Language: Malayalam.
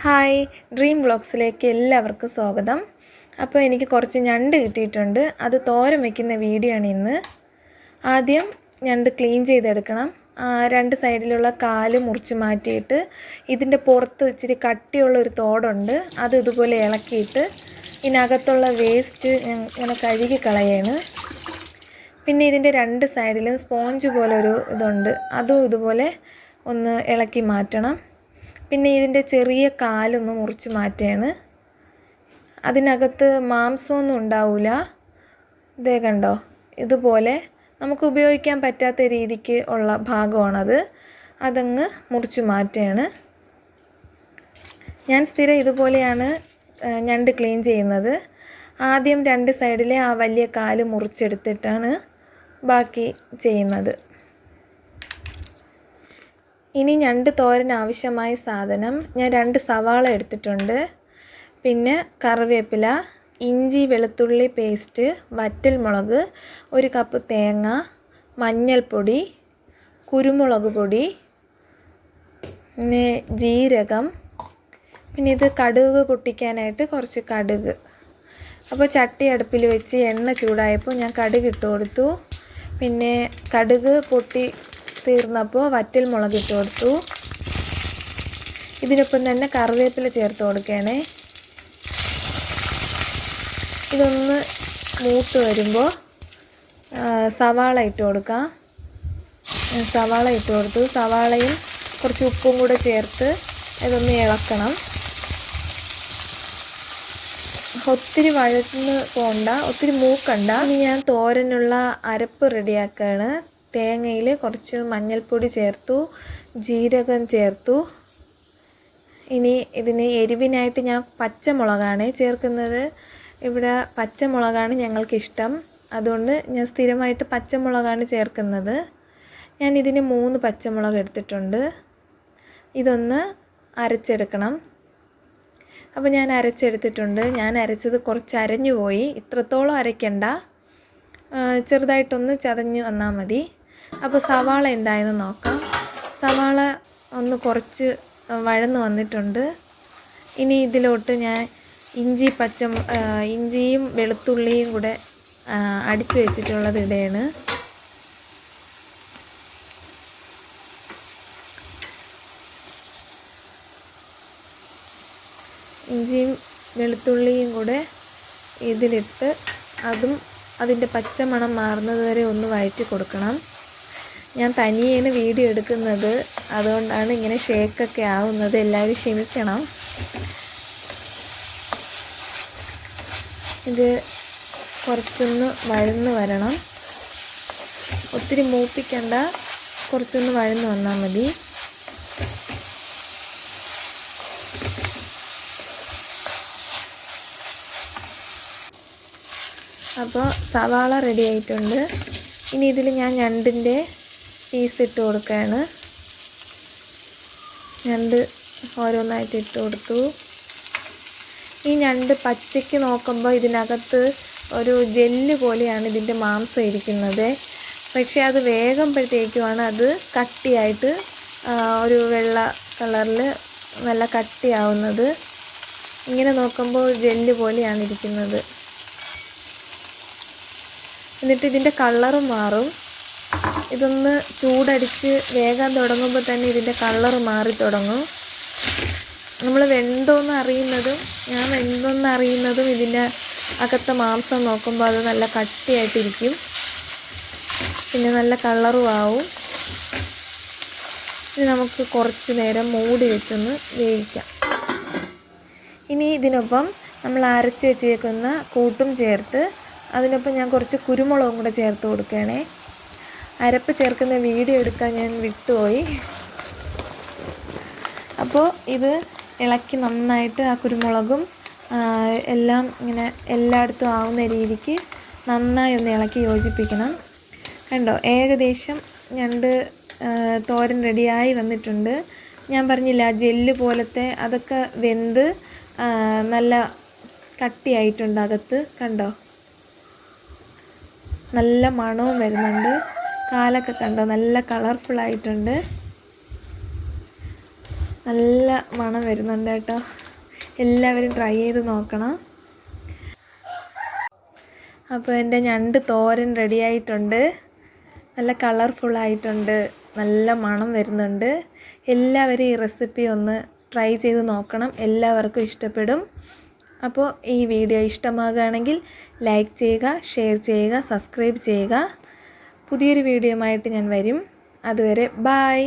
ഹായ്, ഡ്രീം വ്ളോഗ്സിലേക്ക് എല്ലാവർക്കും സ്വാഗതം. അപ്പോൾ എനിക്ക് കുറച്ച് ഞണ്ട് കിട്ടിയിട്ടുണ്ട്. അത് തോരൻ വയ്ക്കുന്ന വീഡിയോ ആണ് ഇന്ന്. ആദ്യം ഞണ്ട് ക്ലീൻ ചെയ്തെടുക്കണം. രണ്ട് സൈഡിലുള്ള കാല് മുറിച്ച് മാറ്റിയിട്ട് ഇതിൻ്റെ പുറത്ത് ഇച്ചിരി കട്ടിയുള്ളൊരു തോടുണ്ട്, അത് ഇതുപോലെ ഇളക്കിയിട്ട് ഇതിനകത്തുള്ള വേസ്റ്റ് ഇങ്ങനെ കഴുകി കളയാണ്. പിന്നെ ഇതിൻ്റെ രണ്ട് സൈഡിലും സ്പോഞ്ച് പോലൊരു ഇതുണ്ട്, അതും ഇതുപോലെ ഒന്ന് ഇളക്കി മാറ്റണം. പിന്നെ ഇതിൻ്റെ ചെറിയ കാലൊന്ന് മുറിച്ച് മാറ്റുകയാണ്. അതിനകത്ത് മാംസമൊന്നും ഉണ്ടാവില്ല. ഇതേ കണ്ടോ, ഇതുപോലെ നമുക്ക് ഉപയോഗിക്കാൻ പറ്റാത്ത രീതിക്ക് ഉള്ള ഭാഗമാണത്. അതങ്ങ് മുറിച്ച് മാറ്റുകയാണ്. ഞാൻ സ്ഥിരം ഇതുപോലെയാണ് ഞണ്ട് ക്ലീൻ ചെയ്യുന്നത്. ആദ്യം രണ്ട് സൈഡിലെ ആ വലിയ കാല് മുറിച്ചെടുത്തിട്ടാണ് ബാക്കി ചെയ്യുന്നത്. ഇനി ഞണ്ട് തോരൻ ആവശ്യമായ സാധനം, ഞാൻ 2 സവാള എടുത്തിട്ടുണ്ട്. പിന്നെ കറിവേപ്പില, ഇഞ്ചി വെളുത്തുള്ളി പേസ്റ്റ്, വറ്റൽമുളക്, 1 കപ്പ് തേങ്ങ, മഞ്ഞൾപ്പൊടി, കുരുമുളക് പൊടി, പിന്നെ ജീരകം, പിന്നെ ഇത് കടുക് പൊട്ടിക്കാനായിട്ട് കുറച്ച് കടുക്. അപ്പോൾ ചട്ടി അടുപ്പിൽ വെച്ച് എണ്ണ ചൂടായപ്പോൾ ഞാൻ കടുക് ഇട്ട് കൊടുത്തു. പിന്നെ കടുക് പൊട്ടി തീർന്നപ്പോൾ വറ്റൽ മുളക് ഇട്ട് കൊടുത്തു. ഇതിനൊപ്പം തന്നെ കറിവേപ്പില ചേർത്ത് കൊടുക്കണേ. ഇതൊന്ന് മൂത്ത് വരുമ്പോൾ സവാള ഇട്ട് കൊടുക്കാം. സവാള ഇട്ട് കൊടുത്തു. സവാളയും കുറച്ച് ഉപ്പും കൂടെ ചേർത്ത് ഇതൊന്ന് ഇളക്കണം. ഒത്തിരി വഴന്ന് പോകണ്ട, ഒത്തിരി മൂക്കണ്ട. ഇനി ഞാൻ തോരനുള്ള അരപ്പ് റെഡിയാക്കുകയാണ്. തേങ്ങയിൽ കുറച്ച് മഞ്ഞൾപ്പൊടി ചേർത്തു, ജീരകം ചേർത്തു. ഇനി ഇതിന് എരിവിനായിട്ട് ഞാൻ പച്ചമുളകാണ് ചേർക്കുന്നത്. ഇവിടെ പച്ചമുളകാണ് ഞങ്ങൾക്കിഷ്ടം, അതുകൊണ്ട് ഞാൻ സ്ഥിരമായിട്ട് പച്ചമുളകാണ് ചേർക്കുന്നത്. ഞാൻ ഇതിന് 3 പച്ചമുളക് എടുത്തിട്ടുണ്ട്. ഇതൊന്ന് അരച്ചെടുക്കണം. അപ്പോൾ ഞാൻ അരച്ചെടുത്തിട്ടുണ്ട്. ഞാൻ അരച്ചത് കുറച്ച് അരഞ്ഞു പോയി. ഇത്രത്തോളം അരയ്ക്കണ്ട, ചെറുതായിട്ടൊന്ന് ചതഞ്ഞ് വന്നാൽ മതി. അപ്പോൾ സവാള എന്തായെന്ന് നോക്കാം. സവാള ഒന്ന് കുറച്ച് വഴന്ന് വന്നിട്ടുണ്ട്. ഇനി ഇതിലോട്ട് ഞാൻ ഇഞ്ചിയും വെളുത്തുള്ളിയും കൂടെ അടിച്ചു വെച്ചിട്ടുള്ളത് ഇടയാണ്. ഇഞ്ചിയും വെളുത്തുള്ളിയും കൂടെ ഇതിലിട്ട് അതിൻ്റെ പച്ചമണം മാറുന്നത് വരെ ഒന്ന് വഴറ്റി കൊടുക്കണം. ഞാൻ തനിയാണ് വീഡിയോ എടുക്കുന്നത്, അതുകൊണ്ടാണ് ഇങ്ങനെ ഷേക്കൊക്കെ ആവുന്നത്. എല്ലാവരും ക്ഷമിക്കണം. ഇത് കുറച്ചൊന്ന് വഴന്ന് വരണം, ഒത്തിരി മൂപ്പിക്കണ്ട, കുറച്ചൊന്ന് വഴന്ന് വന്നാൽ മതി. അപ്പോൾ സവാള റെഡി ആയിട്ടുണ്ട്. ഇനി ഇതിൽ ഞാൻ ഞണ്ടിൻ്റെ പീസ് ഇട്ട് കൊടുക്കുകയാണ്. ഞണ്ട് ഓരോന്നായിട്ട് ഇട്ട് കൊടുത്തു. ഈ ഞണ്ട് പച്ചയ്ക്ക് നോക്കുമ്പോൾ ഇതിനകത്ത് ഒരു ജെല്ല് പോലെയാണ് ഇതിൻ്റെ മാംസം ഇരിക്കുന്നത്. പക്ഷേ അത് വേകുമ്പോഴത്തേക്കുമാണ് അത് കട്ടിയായിട്ട് ഒരു വെള്ള കളറിൽ നല്ല കട്ടിയാവുന്നത്. ഇങ്ങനെ നോക്കുമ്പോൾ ജെല്ല് പോലെയാണ് ഇരിക്കുന്നത്. എന്നിട്ട് ഇതിൻ്റെ കളറും മാറും. ഇതൊന്ന് ചൂടടിച്ച് വേകാൻ തുടങ്ങുമ്പോൾ തന്നെ ഇതിൻ്റെ കളറ് മാറി തുടങ്ങും. നമ്മൾ ഞാൻ വെന്തോന്ന് അറിയുന്നതും ഇതിൻ്റെ അകത്തെ മാംസം നോക്കുമ്പോൾ അത് നല്ല കട്ടിയായിട്ടിരിക്കും, പിന്നെ നല്ല കളറും ആവും. ഇനി നമുക്ക് കുറച്ച് നേരം മൂടി വെച്ചൊന്ന് വേവിക്കാം. ഇനി ഇതിനൊപ്പം നമ്മൾ അരച്ച് വെച്ചേക്കുന്ന കൂട്ടും ചേർത്ത് അതിനൊപ്പം ഞാൻ കുറച്ച് കുരുമുളകും കൂടെ ചേർത്ത് കൊടുക്കുകയാണേ. അരപ്പ് ചേർക്കുന്ന വീഡിയോ എടുക്കാൻ ഞാൻ വിട്ടുപോയി. അപ്പോൾ ഇത് ഇളക്കി നന്നായിട്ട് ആ കുരുമുളകും എല്ലാം ഇങ്ങനെ എല്ലായിടത്തും ആവുന്ന രീതിക്ക് നന്നായി ഒന്ന് ഇളക്കി യോജിപ്പിക്കണം. കണ്ടോ, ഏകദേശം ഞണ്ട് തോരൻ റെഡിയായി വന്നിട്ടുണ്ട്. ഞാൻ പറഞ്ഞില്ല, ജെല്ല് പോലത്തെ അതൊക്കെ വെന്ത് നല്ല കട്ടിയായിട്ടുണ്ട് അകത്ത്. കണ്ടോ, നല്ല മണവും വരുന്നുണ്ട്. കാലൊക്കെ കണ്ടോ, നല്ല കളർഫുള്ളായിട്ടുണ്ട്. നല്ല മണം വരുന്നുണ്ട് കേട്ടോ. എല്ലാവരും ട്രൈ ചെയ്ത് നോക്കണം. അപ്പോൾ എൻ്റെ ഞണ്ട് തോരൻ റെഡി ആയിട്ടുണ്ട്. നല്ല കളർഫുള്ളായിട്ടുണ്ട്, നല്ല മണം വരുന്നുണ്ട്. എല്ലാവരും ഈ റെസിപ്പി ഒന്ന് ട്രൈ ചെയ്ത് നോക്കണം, എല്ലാവർക്കും ഇഷ്ടപ്പെടും. അപ്പോൾ ഈ വീഡിയോ ഇഷ്ടമാകുകയാണെങ്കിൽ ലൈക്ക് ചെയ്യുക, ഷെയർ ചെയ്യുക, സബ്സ്ക്രൈബ് ചെയ്യുക. പുതിയൊരു വീഡിയോയുമായിട്ട് ഞാൻ വരും. അതുവരെ ബായ്.